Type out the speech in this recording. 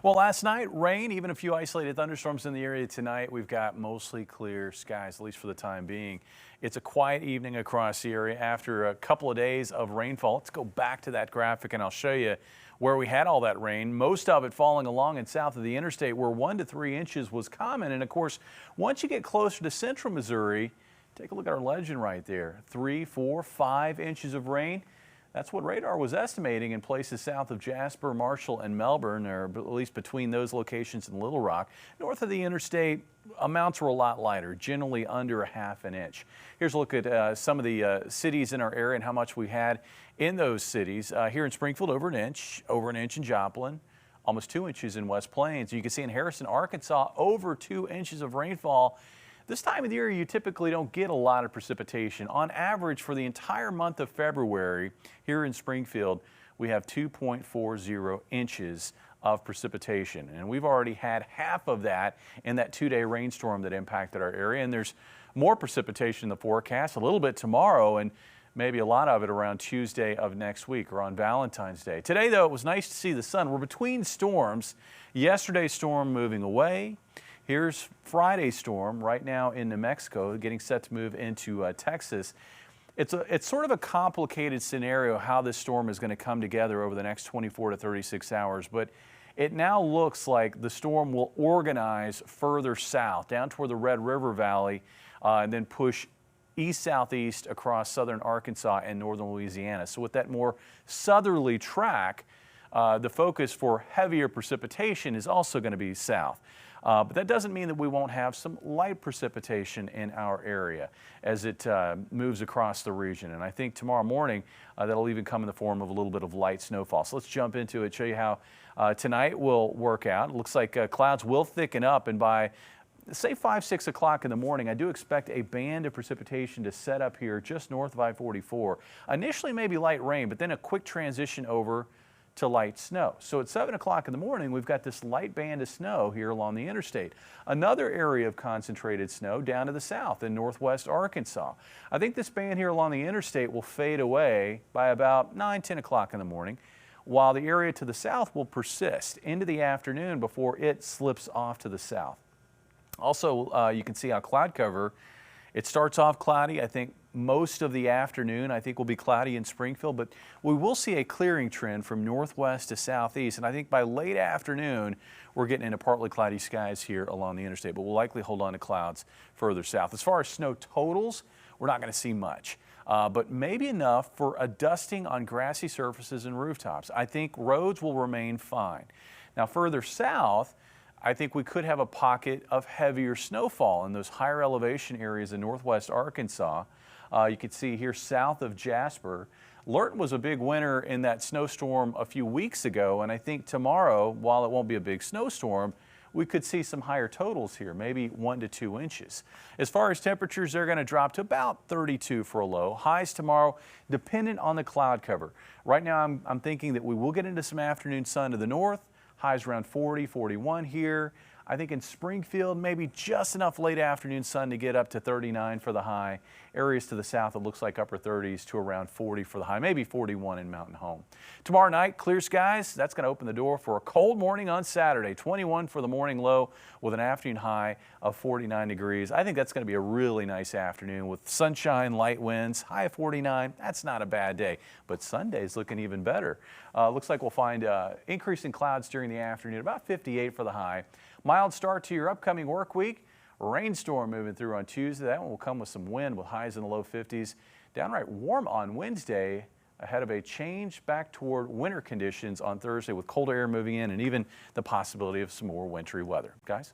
Well, last night, rain, even a few isolated thunderstorms in the area tonight. We've got mostly clear skies, at least for the time being. It's a quiet evening across the area after a couple of days of rainfall. Let's go back to that graphic and I'll show you where we had all that rain. Most of it falling along and south of the interstate where 1 to 3 inches was common. And of course, once you get closer to central Missouri, take a look at our legend right there. 3, 4, 5 inches of rain. That's what radar was estimating in places south of Jasper, Marshall, and Melbourne, or at least between those locations and Little Rock. North of the interstate, amounts were a lot lighter, generally under a ½ inch. Here's a look at some of the cities in our area and how much we had in those cities. Here in Springfield, over an inch in Joplin, almost 2 inches in West Plains. You can see in Harrison, Arkansas, over 2 inches of rainfall. This time of the year, you typically don't get a lot of precipitation. On average, for the entire month of February, here in Springfield, we have 2.40 inches of precipitation. And we've already had half of that in that 2-day rainstorm that impacted our area. And there's more precipitation in the forecast, a little bit tomorrow, and maybe a lot of it around Tuesday of next week or on Valentine's Day. Today, though, it was nice to see the sun. We're between storms. Yesterday's storm moving away. Here's Friday's storm right now in New Mexico, getting set to move into Texas. It's sort of a complicated scenario how this storm is going to come together over the next 24 to 36 hours, but it now looks like the storm will organize further south, down toward the Red River Valley, and then push east-southeast across southern Arkansas and northern Louisiana. So with that more southerly track, the focus for heavier precipitation is also going to be south. But that doesn't mean that we won't have some light precipitation in our area as it moves across the region. And I think tomorrow morning that'll even come in the form of a little bit of light snowfall. So let's jump into it, show you how tonight will work out. It looks like clouds will thicken up, and by say 5, 6 o'clock in the morning, I do expect a band of precipitation to set up here just north of I-44. Initially maybe light rain, but then a quick transition over to light snow. So at 7 o'clock in the morning, we've got this light band of snow here along the interstate. Another area of concentrated snow down to the south in northwest Arkansas. I think this band here along the interstate will fade away by about 9, 10 o'clock in the morning, while the area to the south will persist into the afternoon before it slips off to the south. Also, you can see how cloud cover, it starts off cloudy. I think most of the afternoon, I think, will be cloudy in Springfield, but we will see a clearing trend from northwest to southeast. And I think by late afternoon, we're getting into partly cloudy skies here along the interstate, but we'll likely hold on to clouds further south. As far as snow totals, we're not going to see much, but maybe enough for a dusting on grassy surfaces and rooftops. I think roads will remain fine. Now, further south, I think we could have a pocket of heavier snowfall in those higher elevation areas in northwest Arkansas. You can see here south of Jasper. Lurton was a big winner in that snowstorm a few weeks ago, and I think tomorrow, while it won't be a big snowstorm, we could see some higher totals here, maybe 1 to 2 inches. As far as temperatures, they're going to drop to about 32 for a low. Highs tomorrow, dependent on the cloud cover. Right now, I'm thinking that we will get into some afternoon sun to the north. Highs around 40, 41 here. I think in Springfield, maybe just enough late afternoon sun to get up to 39 for the high. Areas to the south, it looks like upper 30s to around 40 for the high, maybe 41 in Mountain Home. Tomorrow night, clear skies. That's going to open the door for a cold morning on Saturday. 21 for the morning low with an afternoon high of 49 degrees. I think that's going to be a really nice afternoon with sunshine, light winds, high of 49. That's not a bad day, but Sunday's looking even better. Looks like we'll find increasing clouds during the afternoon, about 58 for the high. Mild start to your upcoming work week. Rainstorm moving through on Tuesday. That one will come with some wind with highs in the low 50s. Downright warm on Wednesday ahead of a change back toward winter conditions on Thursday with colder air moving in and even the possibility of some more wintry weather. Guys?